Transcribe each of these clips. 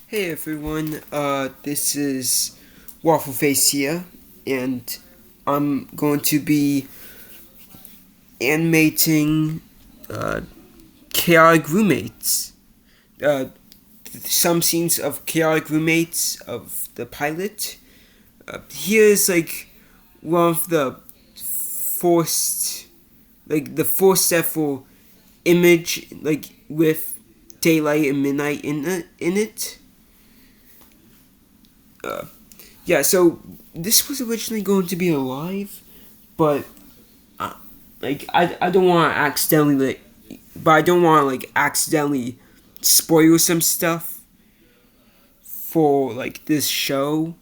Hey everyone, this is Waffle Face here, and I'm going to be animating chaotic roommates. Uh, some scenes of chaotic roommates of the pilot. Here's like one of the forced, like the forced step for image, like with daylight and midnight in it. Uh, Yeah, so this was originally going to be alive, but uh, I don't want to accidentally but I don't want to accidentally spoil some stuff for this show.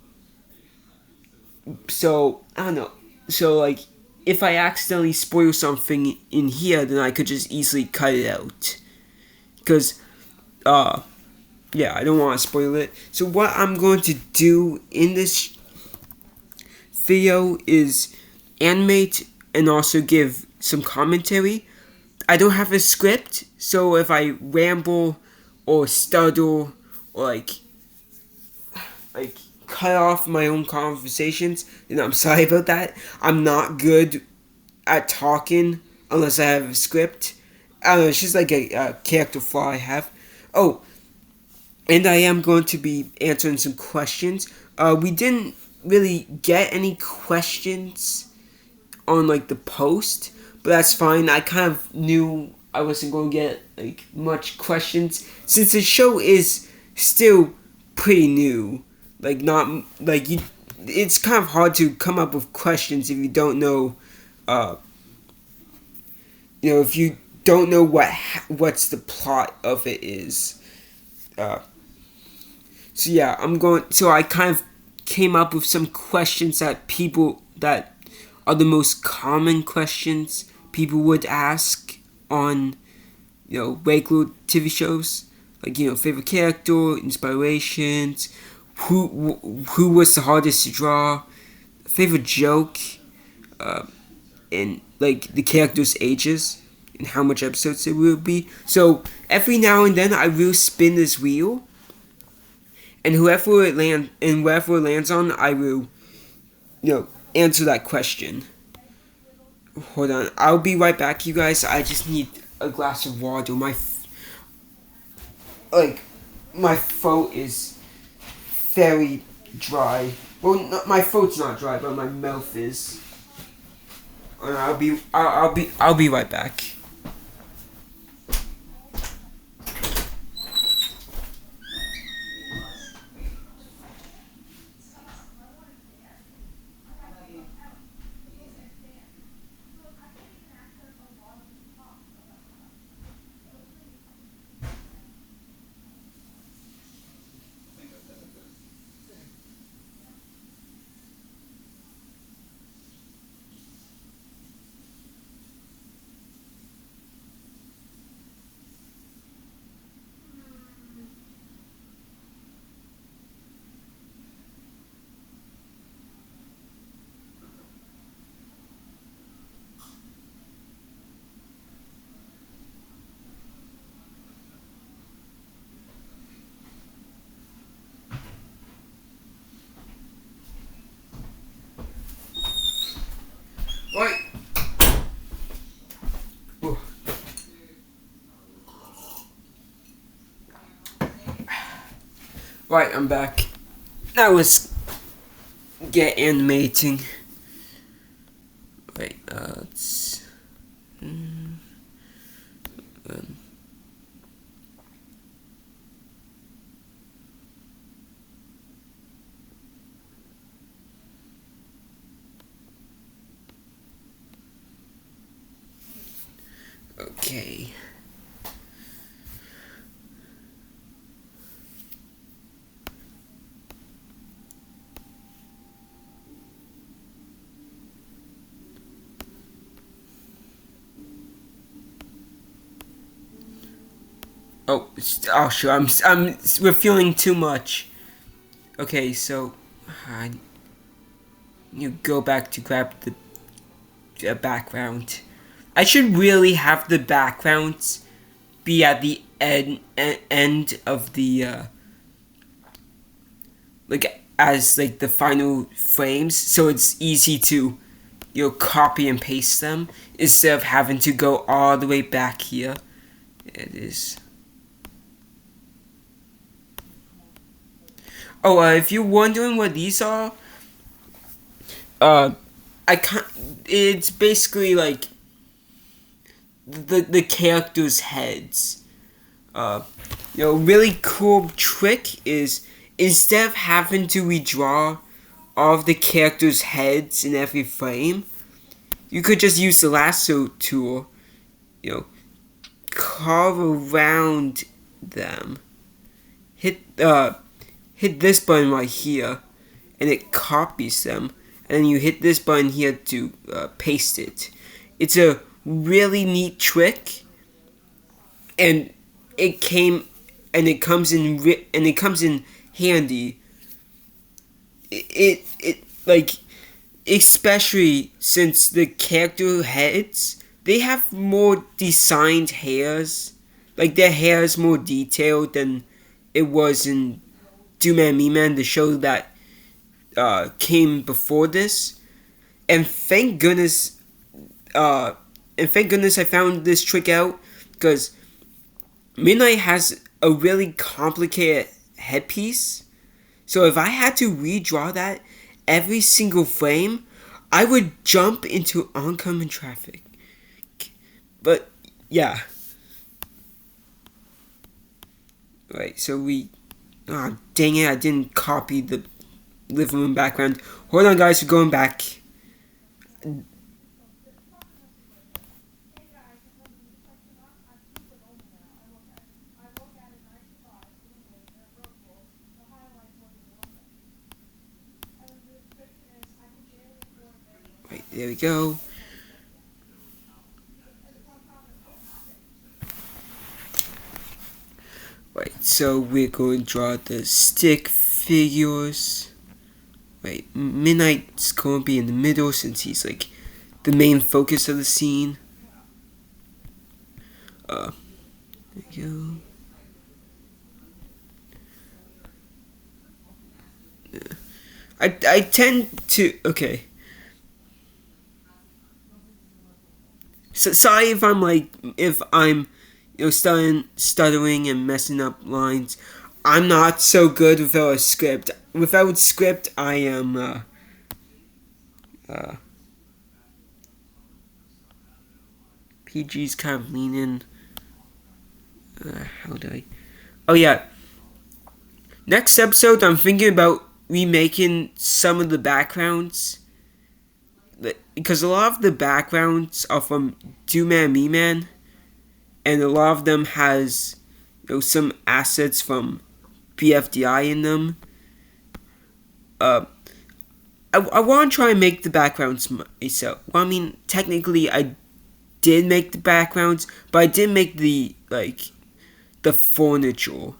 So I don't know. So if I accidentally spoil something in here, then I could just easily cut it out. Cause uh yeah, I don't want to spoil it. So what I'm going to do in this video is animate and also give some commentary. I don't have a script, so if I ramble or stutter or like cut off my own conversations, then I'm sorry about that. I'm not good at talking unless I have a script. I don't know, it's just like a character flaw I have. Oh, and I am going to be answering some questions. We didn't really get any questions on the post, but that's fine. I kind of knew I wasn't going to get much questions since the show is still pretty new. Not you. It's kind of hard to come up with questions if you don't know. Uh, if you don't know what's the plot of it is. Uh, so yeah, I'm going. So I kind of came up with some questions that are the most common questions people would ask on regular TV shows, favorite character, inspirations, who was the hardest to draw, favorite joke, uh, and the characters' ages and how much episodes there will be. So every now and then I will spin this wheel, and wherever it lands on, I will answer that question. Hold on, I'll be right back, you guys. I just need a glass of water. Like my throat is very dry. Well, my throat's not dry, but my mouth is. And I'll be right back. Right. Ooh. Right, I'm back. Now let's get animating. Wait, let's. Um, okay. Oh, sure. We're feeling too much. Okay, so you go back to grab the background. I should really have the backgrounds be at the end of the like as like the final frames, so it's easy to copy and paste them instead of having to go all the way back here. It is. Oh, if you're wondering what these are, I can't. It's basically like the characters' heads. Really cool trick is instead of having to redraw all of the characters' heads in every frame, you could just use the lasso tool. Carve around them. Hit hit this button right here, and it copies them. And then you hit this button here to paste it. It's a really neat trick, and it comes in handy. It like especially since the character heads, they have more designed hairs. Like their hair is more detailed than it was in Do Man Me Man, the show that came before this. And thank goodness, I found this trick out, because Midnight has a really complicated headpiece. So if I had to redraw that every single frame, I would jump into oncoming traffic. But yeah. Right, so we... Ah, dang it, I didn't copy the living room background. Hold on, guys, we're going back. Right, there we go. Right, so we're going to draw the stick figures. Right, Midnight's going to be in the middle since he's like the main focus of the scene. There we go. I tend to... Okay. So, sorry if I'm stuttering and messing up lines. I'm not so good without a script. Without script, I am PG's kind of leaning. How do I? Oh yeah. Next episode, I'm thinking about remaking some of the backgrounds, because a lot of the backgrounds are from Do Man Me Man, and a lot of them has some assets from BFDI in them. I want to try and make the backgrounds myself. Well, I mean, technically, I did make the backgrounds, but I didn't make the furniture.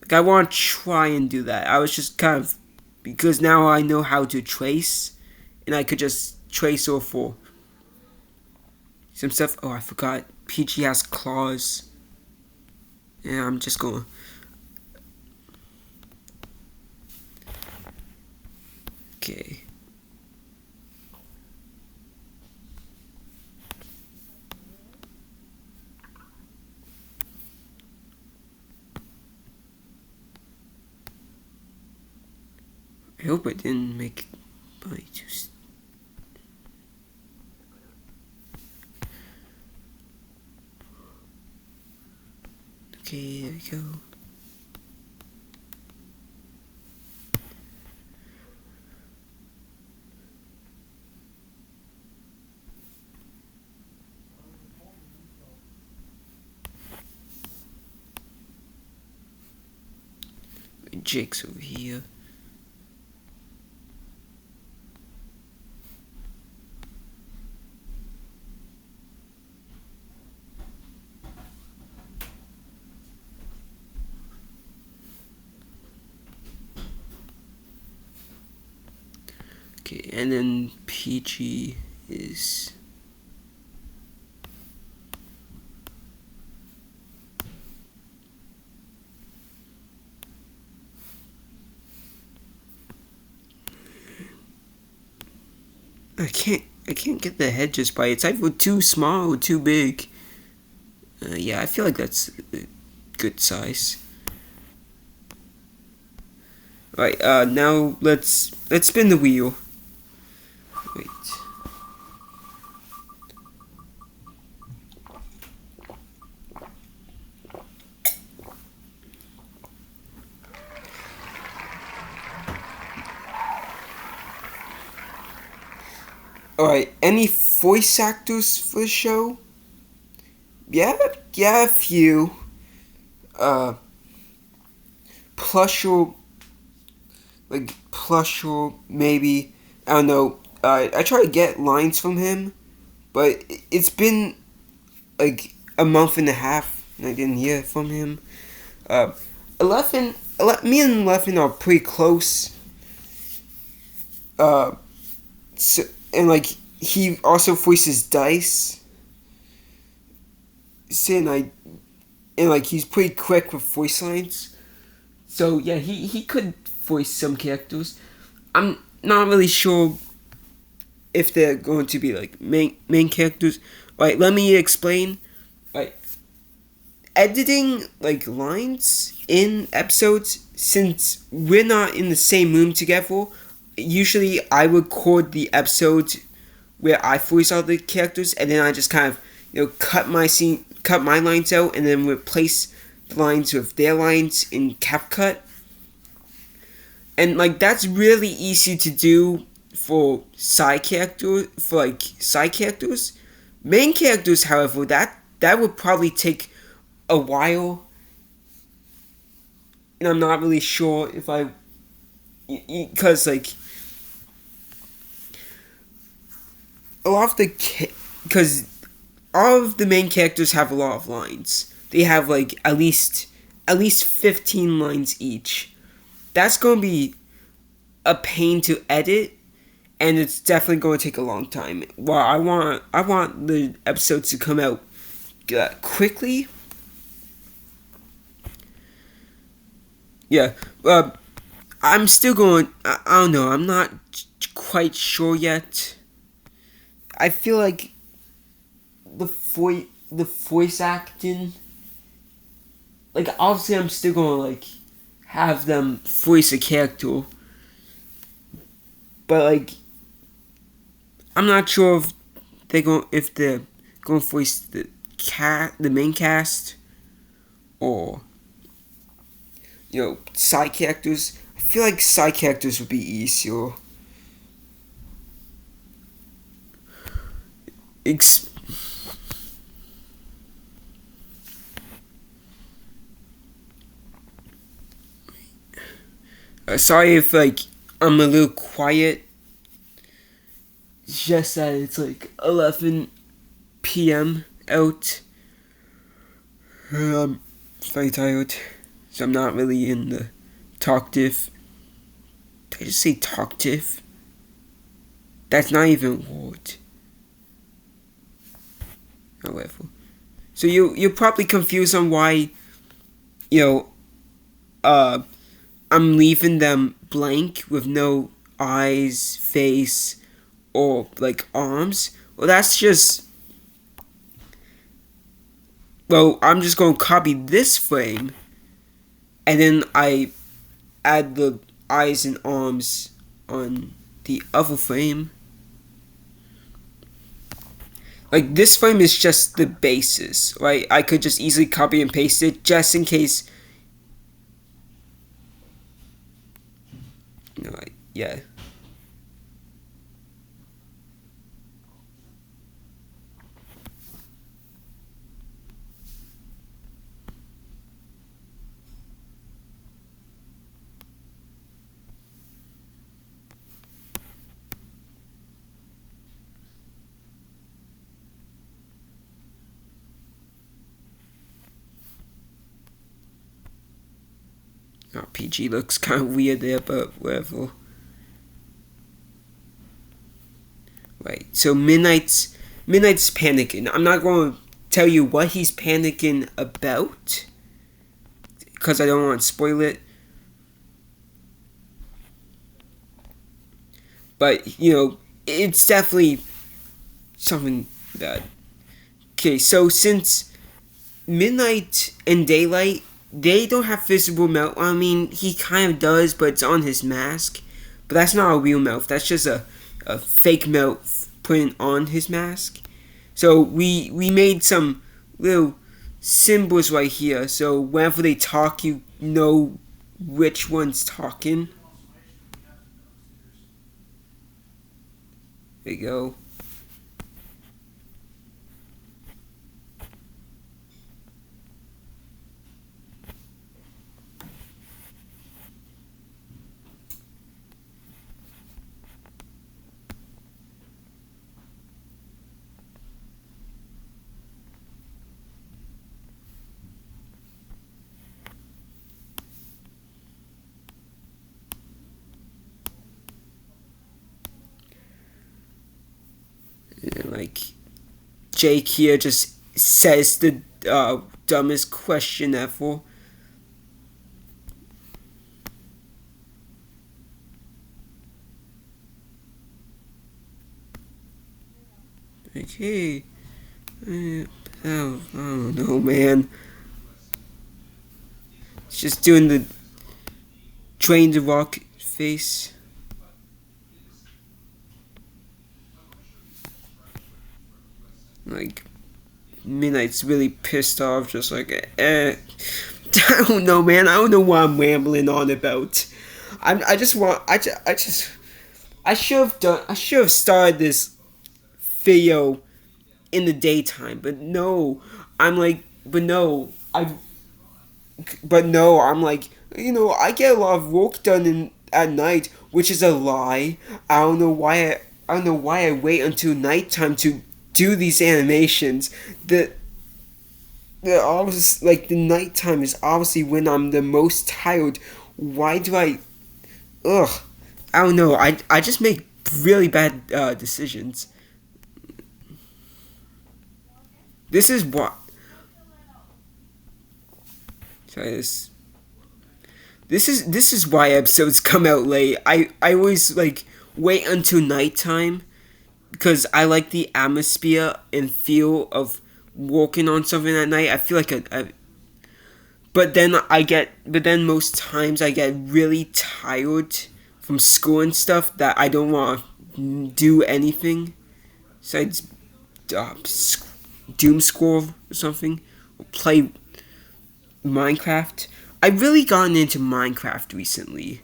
Like, I want to try and do that. I was just kind of, because now I know how to trace, and I could just trace over some stuff. Oh, I forgot. PG has claws. Yeah, I'm just going. Okay. I hope I didn't make my just. Okay, there we go. Jake's over here. Okay, and then PG is. I can't get the head just by it's either too small or too big. Yeah, I feel like that's a good size. Alright, now let's spin the wheel. Wait. Alright, any voice actors for the show? Yeah, a few. Uh, Plushel, like Plushel, maybe. I don't know. I try to get lines from him, but it's been like a month and a half, and I didn't hear from him. Uh, 11, me and 11 are pretty close. Uh, so, and like he also voices Dice. So, and like he's pretty quick with voice lines. So yeah, he could voice some characters. I'm not really sure if they're going to be like main characters. Right, let me explain. Right, editing like lines in episodes, since we're not in the same room together. Usually, I record the episodes where I voice all the characters, and then I just kind of cut my lines out, and then replace the lines with their lines in CapCut. And like that's really easy to do for side characters. Main characters, however, that would probably take a while, and I'm not really sure if I, because like a lot of because all of the main characters have a lot of lines. They have like at least 15 lines each. That's going to be a pain to edit, and it's definitely going to take a long time. Well, I want the episodes to come out quickly. Yeah, I'm still going. I don't know. I'm not quite sure yet. I feel like the voice acting. Like obviously, I'm still going to like have them voice a character, but like I'm not sure if they're going to voice the main cast, or side characters. I feel like side characters would be easier. Sorry if like I'm a little quiet. It's just that it's like 11 p.m. out. I'm very tired, so I'm not really in the talkative. Did I just say talkative? That's not even a word. However, so you're probably confused on why, you know, I'm leaving them blank with no eyes, face, or like arms. Well, that's just. Well, I'm just going to copy this frame, and then I add the eyes and arms on the other frame. Like, this frame is just the basis, right? I could just easily copy and paste it just in case. Yeah. PG looks kind of weird there, but whatever. Right. So Midnight's panicking. I'm not going to tell you what he's panicking about, because I don't want to spoil it. But it's definitely something that. Okay, so since Midnight and Daylight, they don't have visible mouth. I mean, he kind of does, but it's on his mask. But that's not a real mouth. That's just a fake mouth put on his mask. So we made some little symbols right here. So whenever they talk, you know which one's talking. There you go. And like Jake here just says the dumbest question ever. Like, hey, I don't know, man. It's just doing the drain the rock face. Like, Midnight's really pissed off, just like, I don't know, man. I don't know what I'm rambling on about. I just want, I should have done, I should have started this video in the daytime, but no, I'm like, but no, but no, I'm like, I get a lot of work done at night, which is a lie. I don't know why I wait until nighttime to do these animations. The obvious like the nighttime is obviously when I'm the most tired. Why do I? Ugh, I don't know. I just make really bad decisions. This is what. Sorry, this is why episodes come out late. I always like wait until nighttime because I like the atmosphere and feel of working on something at night. I feel like but then most times I get really tired from school and stuff that I don't want to do anything besides uh, doom scroll or something or play Minecraft. I've really gotten into Minecraft recently.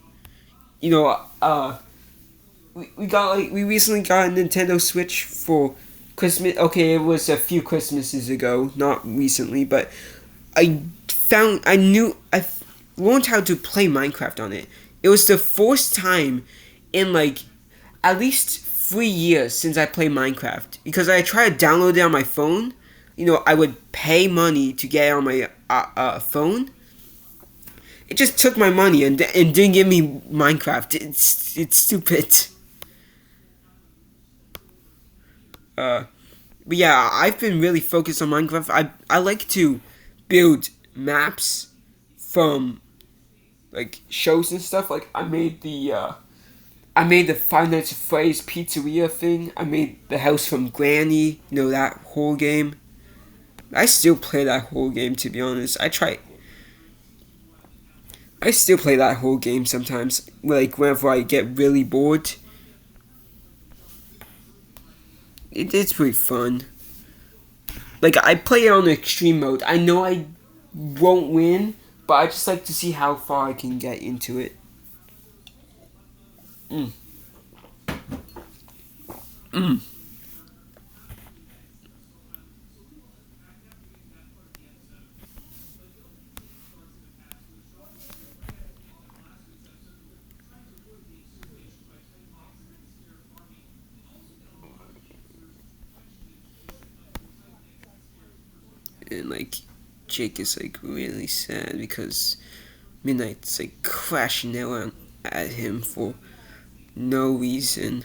You know, we recently got a Nintendo Switch for Christmas. Okay, it was a few Christmases ago, not recently, but I learned how to play Minecraft on it. It was the first time in like at least 3 years since I played Minecraft because I tried to download it on my phone. I would pay money to get it on my phone. It just took my money and didn't give me Minecraft. It's stupid. Uh, but yeah, I've been really focused on Minecraft. I like to build maps from like shows and stuff. Like I made the Five Nights at Freddy's Pizzeria thing. I made the house from Granny. That whole game. I still play that whole game, to be honest. I still play that whole game sometimes. Like whenever I get really bored. It's pretty fun. Like I play it on extreme mode. I know I won't win, but I just like to see how far I can get into it. Mm. Mm. And like Jake is like really sad because Midnight's like crashing out at him for no reason.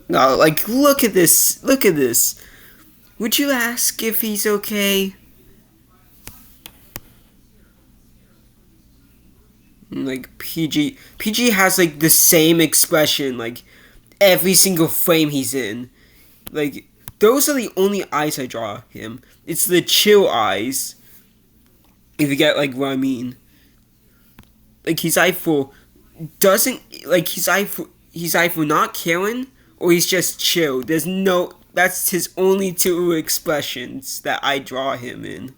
No, like look at this. Look at this. Would you ask if he's okay? Like PG has like the same expression like every single frame he's in. Like those are the only eyes I draw him. It's the chill eyes. If you get like what I mean. Like he's either doesn't like he's either not caring or he's just chill. There's no that's his only two expressions that I draw him in.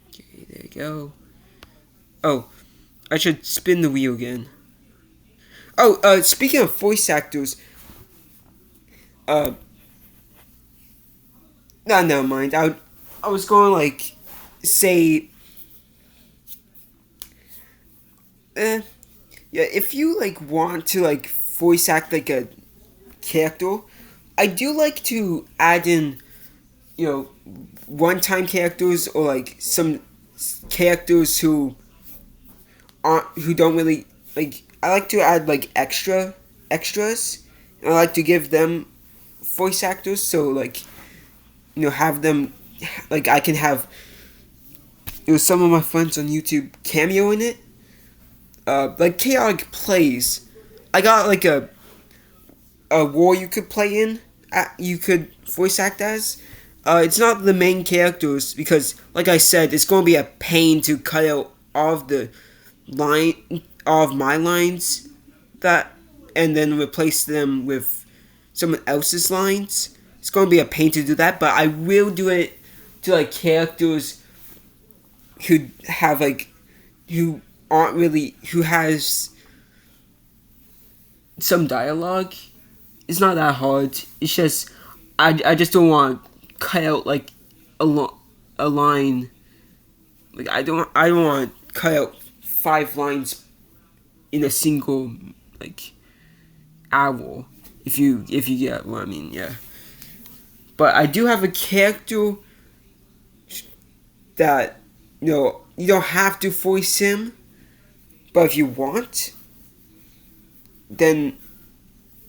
Okay, there you go. Oh, I should spin the wheel again. Oh, speaking of voice actors, uh, no, never mind. I was going to like say, eh, yeah, if you like want to like voice act like a character, I do like to add in, you know, one-time characters or like some characters who don't really like. I like to add like extras. And I like to give them voice actors, so like have them like I can have some of my friends on YouTube cameo in it. Like Chaotic plays. I got like a war you could play in. You could voice act as. It's not the main characters because, like I said, it's going to be a pain to cut out all of the all of my lines that, and then replace them with someone else's lines. It's going to be a pain to do that, but I will do it to like characters who have like who aren't really who has some dialogue. It's not that hard. It's just I just don't want to cut out like a line. Like I don't want to cut out 5 lines in a single like hour. If you get what I mean, yeah. But I do have a character that you don't have to voice him, but if you want, then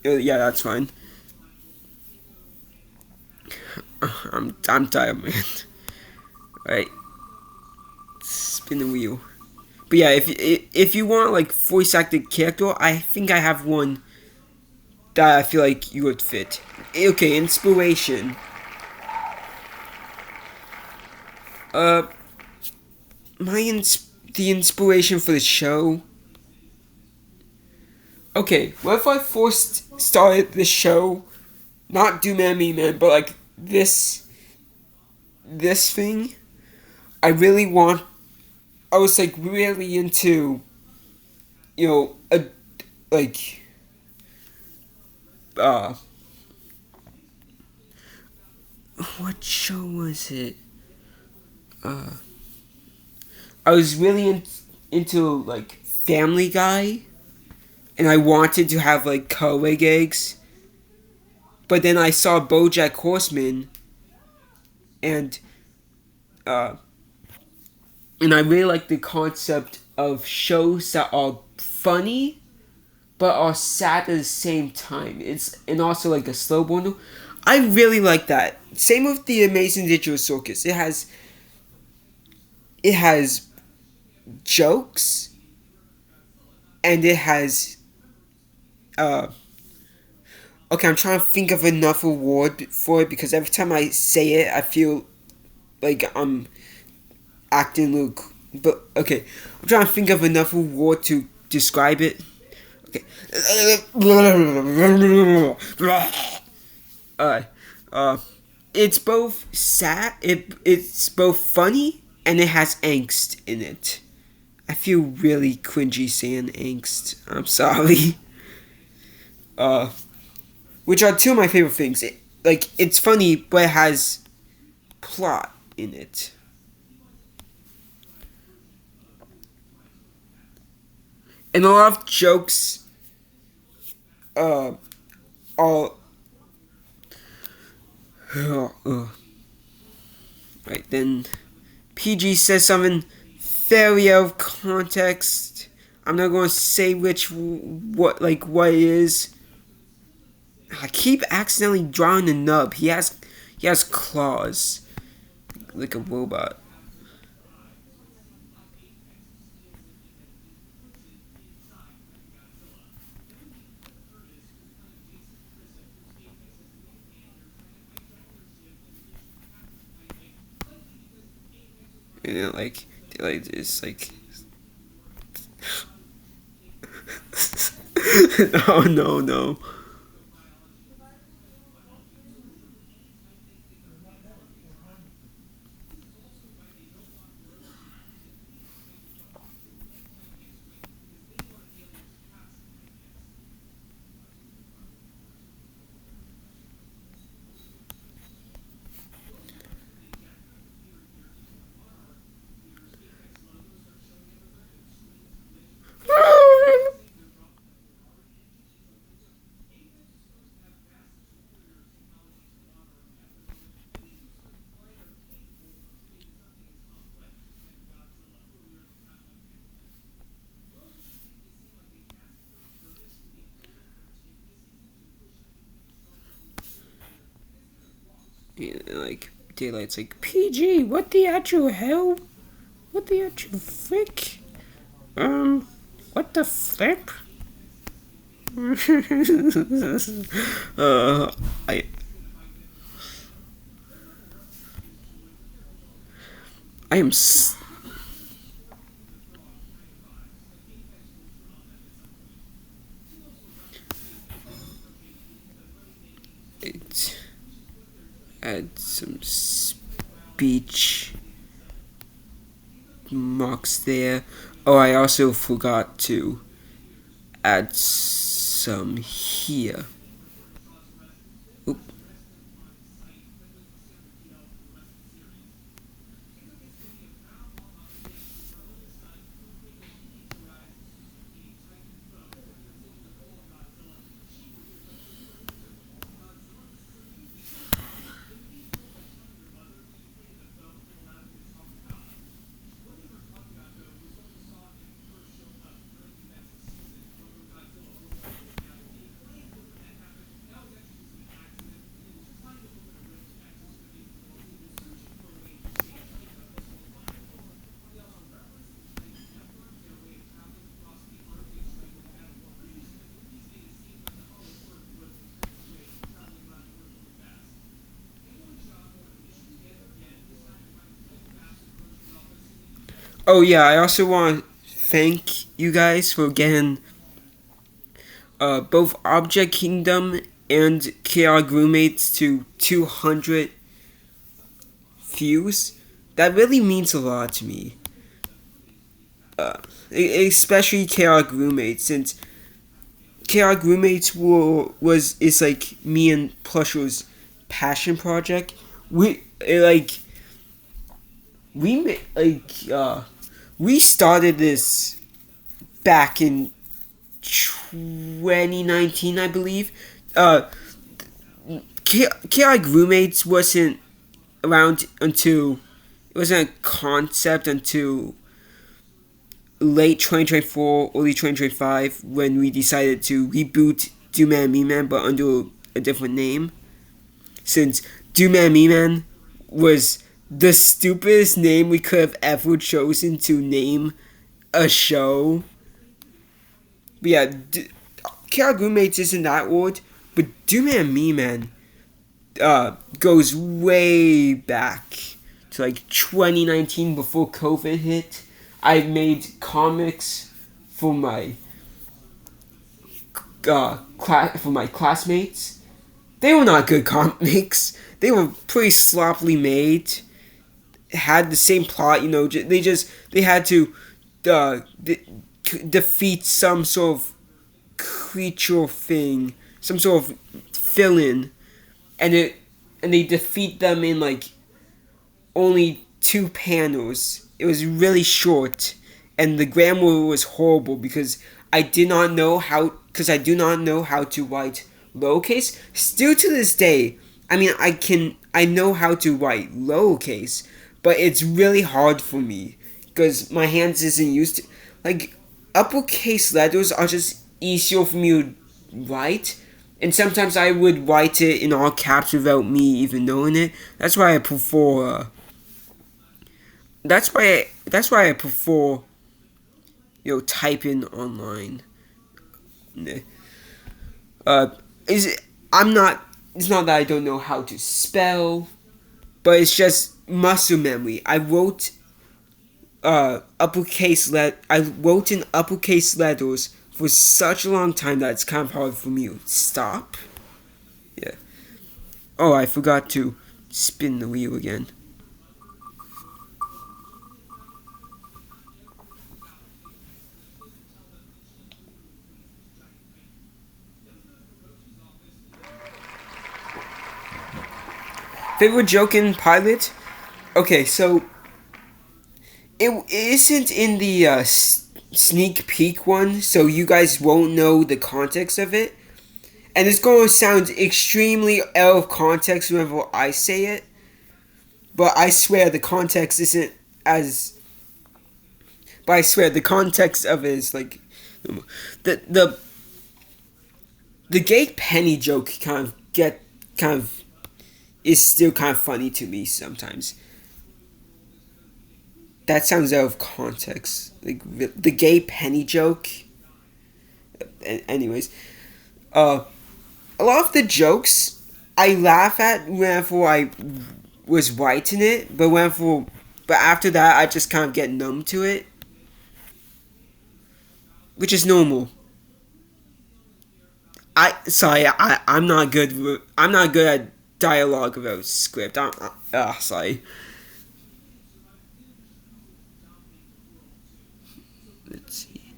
yeah, that's fine. I'm tired, man. Alright, spin the wheel. But yeah, if you want like voice acted character, I think I have one that I feel like you would fit. Okay, inspiration. Uh, the inspiration for the show. Okay, what if I first started the show, not Do Man Me Man, but like this thing? I really want. I was like really into, a like uh what show was it? I was really into like Family Guy, and I wanted to have like Colweg eggs, but then I saw BoJack Horseman, and uh, and I really like the concept of shows that are funny but are sad at the same time. It's and also like a slow burner. I really like that. Same with the Amazing Digital Circus. It has jokes, and it has okay, I'm trying to think of enough word for it because every time I say it I feel like I'm acting Luke. But okay, I'm trying to think of enough word to describe it. Okay. Alright. It's both sad. It's both funny and it has angst in it. I feel really cringy saying angst. I'm sorry. Uh, which are two of my favorite things. It's funny, but it has plot in it. And a lot of jokes uh, are. Right, then PG says something very out of context. I'm not gonna say what it is. I keep accidentally drawing the nub. He has claws like a robot. Like it's like no, no, no. Yeah, like Daylight's like PG. What the actual hell? What the actual frick? What the flip? uh, I I am. It, add some speech marks there. Oh, I also forgot to add some here. Oop. Oh yeah, I also want to thank you guys for getting both Object Kingdom and Chaos Roommates to 200 views. That really means a lot to me. Especially Chaos Roommates, since Chaos Roommates is like me and Plusher's passion project. We like we started this back in 2019, I believe. Chaotic Roommates wasn't around until it wasn't a concept until late 2024, early 2025 when we decided to reboot Do Man Me Man but under a different name. Since Do Man Me Man was the stupidest name we could have ever chosen to name a show. But yeah, Chaotic Roommates isn't that old, but Do Man Me Man goes way back to like 2019 before COVID hit. I made comics for my for my classmates. They were not good comics. They were pretty sloppily made. Had the same plot, they had to defeat some sort of creature thing, some sort of villain, and they defeat them in like only 2 panels. It was really short, and the grammar was horrible because I did not know how because I do not know how to write lowercase. Still to this day, I mean I know how to write lowercase, but it's really hard for me because my hands isn't used to, like, uppercase letters are just easier for me to write, and sometimes I would write it in all caps without me even knowing it. That's why I prefer. That's why I prefer typing online. Uh, is it, I'm not. It's not that I don't know how to spell, but it's just muscle memory. I wrote in uppercase letters for such a long time that it's kind of hard for me to stop. Yeah. Oh, I forgot to spin the wheel again. Favorite joke in Pilot? Okay, so it isn't in the sneak peek one, so you guys won't know the context of it. And it's going to sound extremely out of context whenever I say it. But I swear the context isn't as. But I swear the context of it is like. The, the, the gay penny joke kind of is still kind of funny to me sometimes. That sounds out of context. Like the gay penny joke. Anyways, a lot of the jokes I laugh at whenever I was writing it, but after that I just kind of get numb to it, which is normal. I'm not good. I'm not good at dialogue without script. Sorry. Let's see.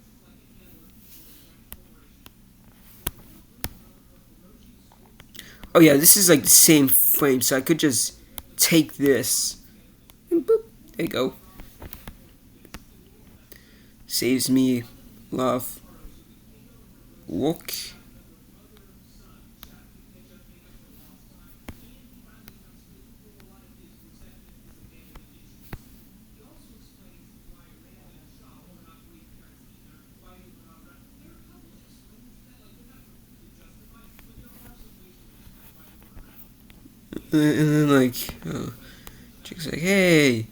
Oh yeah, this is like the same frame, so I could just take this. And boop, there you go. Saves me love. Look. And then chick's like, hey.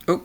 Oh.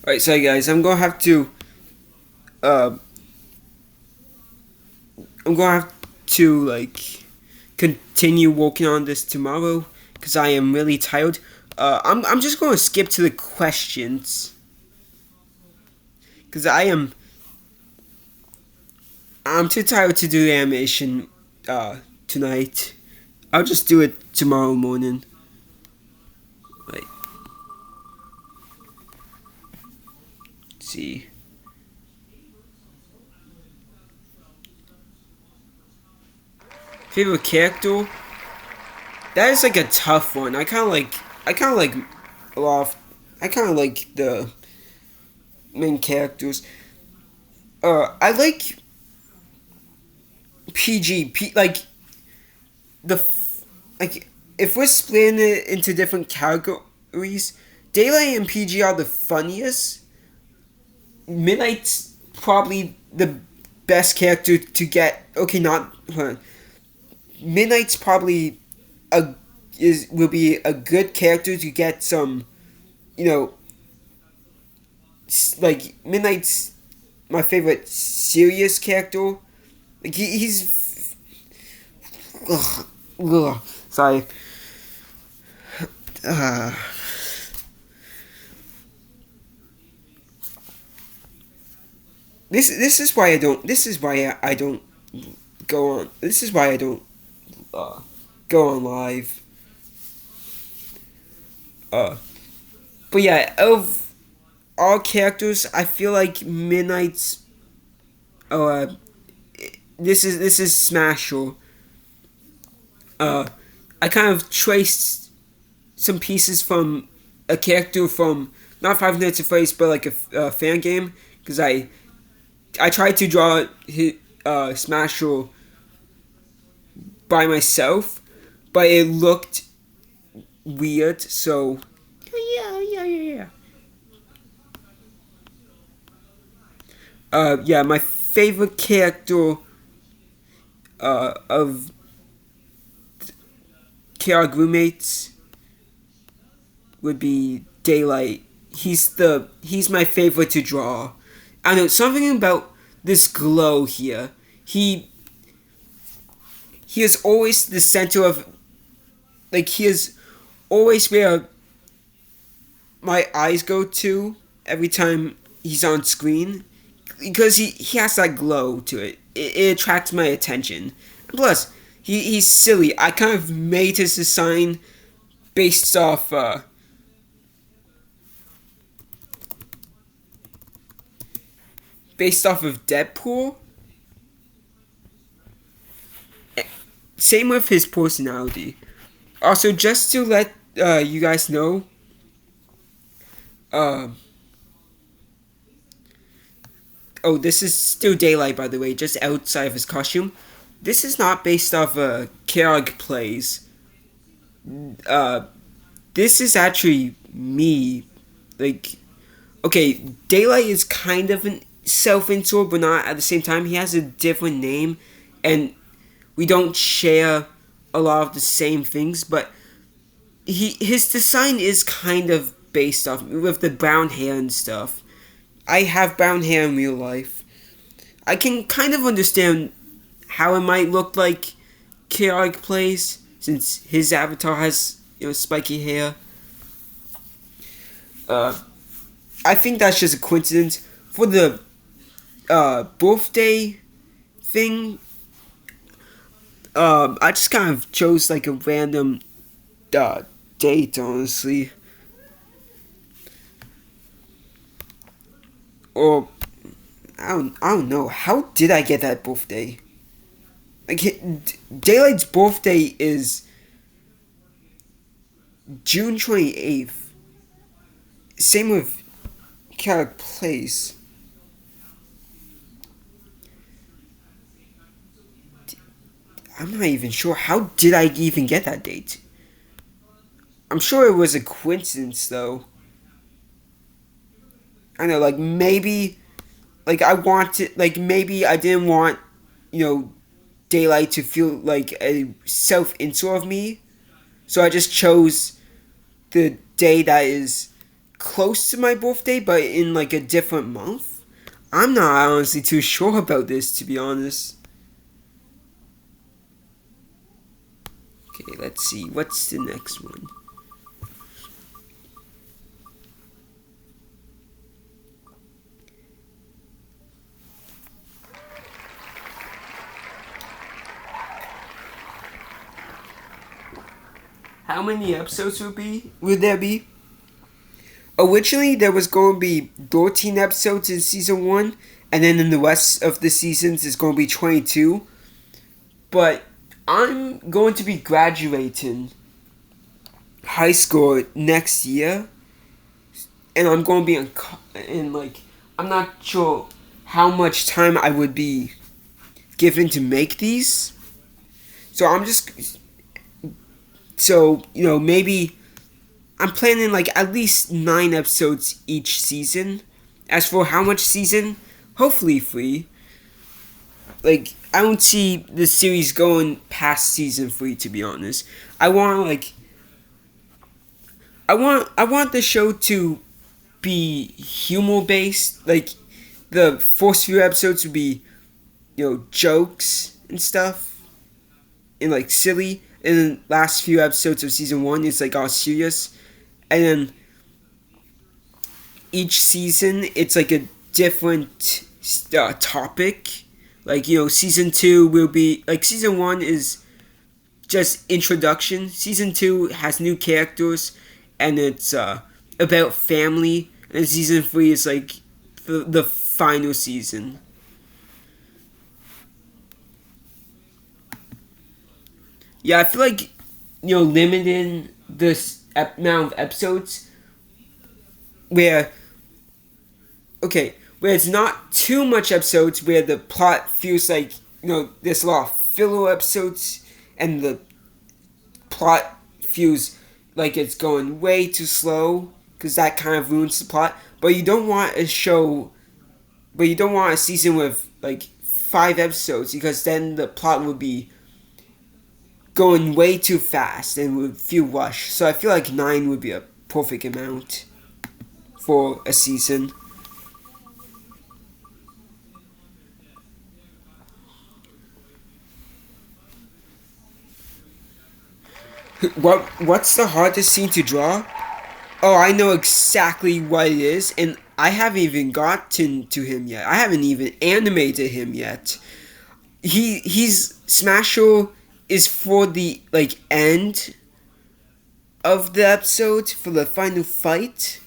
Alright, so guys, uh, I'm gonna have to continue working on this tomorrow because I am really tired. I'm just gonna skip to the questions because I'm too tired to do animation tonight. I'll just do it tomorrow morning. Right. Let's see. Favorite character? That is like a tough one. I kind of like a lot of I kind of like the main characters. I like like the like if we're splitting it into different categories, Daylight and PG are the funniest. Midnight's probably the best character to get. Okay, not Midnight's probably a will be a good character to get some, you know, like Midnight's my favorite serious character. Like he's ugh, sorry. uh, this is why I don't. This is why I don't go on. This is why I don't uh, go on live. Uh, but yeah, of all characters, I feel like Midnight's. Uh, this is Smasher. Uh, I kind of traced some pieces from a character from not Five Nights at Freddy's, but like a fan game, because I tried to draw his, Smasher by myself, but it looked weird. So yeah. Yeah, my favorite character of chaotic roommates would be Daylight. He's my favorite to draw. I know something about this glow here. He is always the center of, like, he is always where my eyes go to every time he's on screen, because he has that glow to it. It attracts my attention. Plus, he's silly. I kind of made his design based off of Deadpool. Same with his personality. Also, just to let you guys know, uh, oh, this is still Daylight, by the way, just outside of his costume. This is not based off Chaotic plays. Uh, this is actually me. Like, okay, Daylight is kind of an self-insert, but not at the same time. He has a different name, and we don't share a lot of the same things, but his design is kind of based off with the brown hair and stuff. I have brown hair in real life. I can kind of understand how it might look like Chaotic plays, since his avatar has, spiky hair. Uh, I think that's just a coincidence. For the birthday thing, I just kind of chose like a random date, honestly. Or I don't know. How did I get that birthday? Like, Daylight's birthday is June 28th. Same with Chaotic Place. I'm not even sure. How did I even get that date? I'm sure it was a coincidence, though. I know, like, maybe, like, maybe I didn't want, Daylight to feel like a self-insert of me. So I just chose the day that is close to my birthday, but in, like, a different month. I'm not honestly too sure about this, to be honest. Okay, let's see. What's the next one? How many episodes would there be? Originally, there was going to be 13 episodes in season 1, and then in the rest of the seasons, it's going to be 22. But I'm going to be graduating high school next year, and I'm going to be I'm not sure how much time I would be given to make these. Maybe I'm planning like at least 9 episodes each season. As for how much season, hopefully 3. Like, I don't see the series going past season 3, to be honest. I want the show to be humor based. Like, the first few episodes would be, jokes and stuff, and like silly. and then last few episodes of season 1 it's like all serious, and then each season it's like a different topic. Like, season 2 will be like, season 1 is just introduction. Season 2 has new characters, and it's about family. And season 3 is like the final season. Yeah, I feel like, limiting this amount of episodes where, okay, where it's not too much episodes where the plot feels like, there's a lot of filler episodes and the plot feels like it's going way too slow, because that kind of ruins the plot. But you don't want a show, but you don't want a season with like 5 episodes, because then the plot would be going way too fast and would feel rushed. So I feel like 9 would be a perfect amount for a season. What's the hardest scene to draw? Oh, I know exactly what it is, and I haven't even gotten to him yet. I haven't even animated him yet. He's Smasher is for the like end of the episode, for the final fight.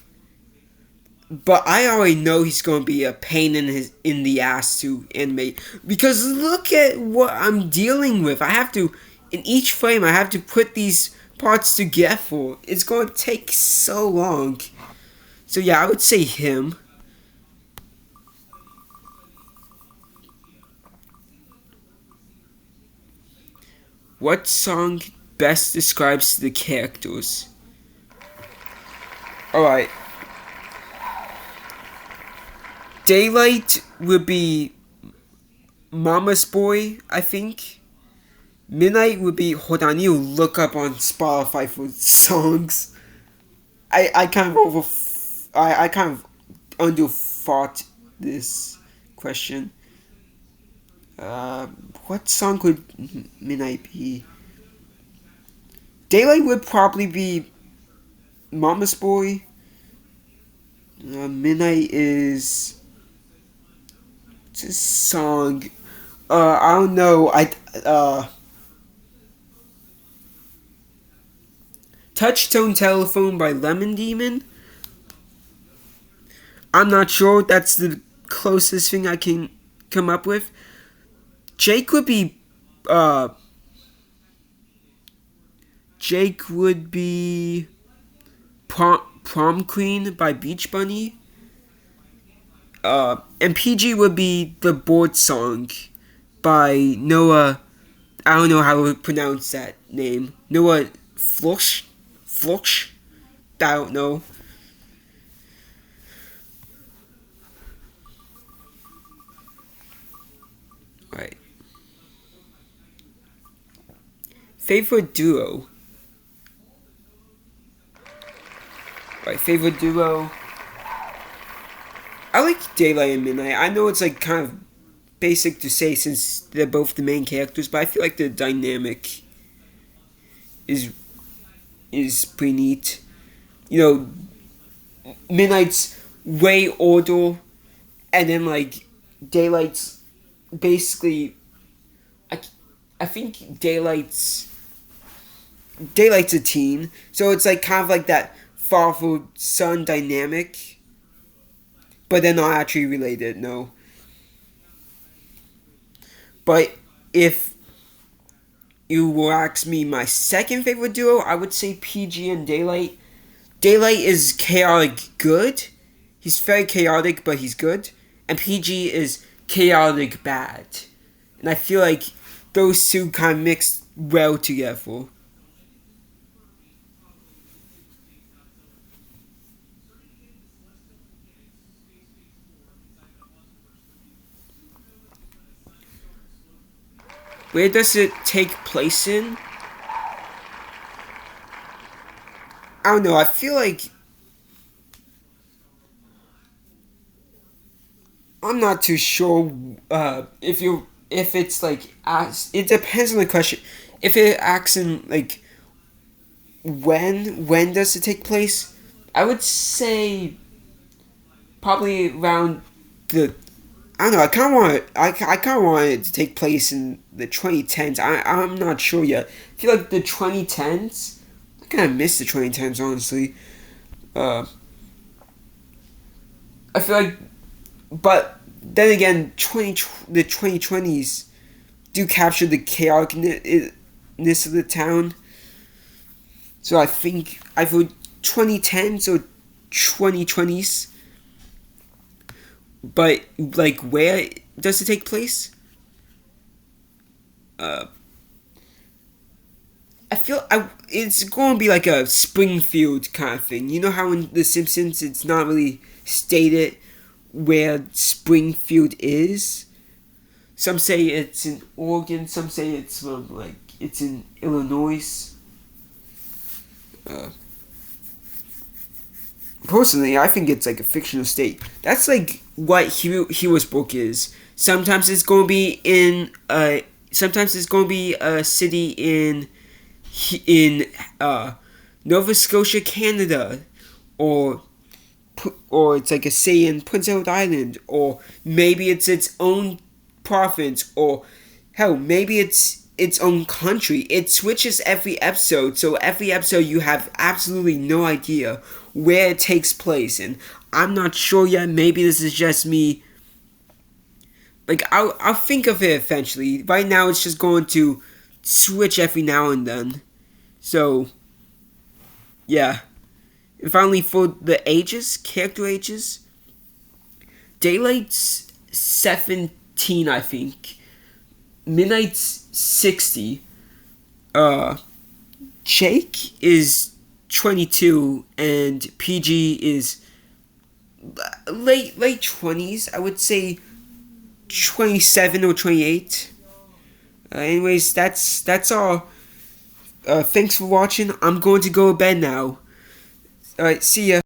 But I already know he's going to be a pain in the ass to animate, because look at what I'm dealing with. I have to, in each frame I have to put these parts together. It's going to take so long. So yeah, I would say him. What song best describes the characters? Alright. Daylight would be Mama's Boy, I think. Midnight would be, hold on, you look up on Spotify for songs. I kind of I kind of underthought this question. What song would Midnight be? Daylight would probably be Mama's Boy. Midnight is it's a song. I don't know. Touchtone Telephone by Lemon Demon. I'm not sure. That's the closest thing I can come up with. Jake would be. Jake would be Prom Queen by Beach Bunny. And PG would be The Board Song by Noah. I don't know how to pronounce that name. Noah Flush? Flush? I don't know. Right. Favorite duo. Right, favorite duo. I like Daylight and Midnight. I know it's like kind of basic to say since they're both the main characters, but I feel like the dynamic is pretty neat. Midnight's way older, and then like Daylight's basically. I think Daylight's a teen, so it's like kind of like that father son dynamic, but they're not actually related. No, but if you will ask me my second favorite duo, I would say PG and Daylight. Daylight is chaotic good. He's very chaotic, but he's good. And PG is chaotic bad. And I feel like those two kind of mixed well together. Where does it take place in? I don't know. I feel like I'm not too sure if it's like it depends on the question. if it acts in like when does it take place? I would say probably around the I don't know. I kind of want I kind of want it to take place in the 2010s. I'm not sure yet. I feel like the 2010s. I kind of miss the 2010s honestly. Uh, I feel like, but then again, the 2020s do capture the chaoticness of the town. So I think I vote 2010s or 2020s. But like, where does it take place? Uh, I feel it's going to be like a Springfield kind of thing. You know how in The Simpsons it's not really stated where Springfield is. Some say it's in Oregon. Some say it's like it's in Illinois. Uh, Personally, I think it's like a fictional state. That's like what Hero's book is. Sometimes it's going to be in sometimes it's going to be a city in Nova Scotia, Canada, or or it's like a city in Prince Edward Island, or maybe it's its own province, or hell, maybe it's its own country. It switches every episode, so every episode you have absolutely no idea where it takes place, and I'm not sure yet. Maybe this is just me. Like I'll think of it eventually. Right now, it's just going to switch every now and then. So yeah. And finally, for the ages, character ages, Daylight's 17, I think. Midnight's 60. Jake is 22, and PG is late 20s. I would say 27 or 28. Anyways, that's all. Thanks for watching. I'm going to go to bed now. Alright, see ya.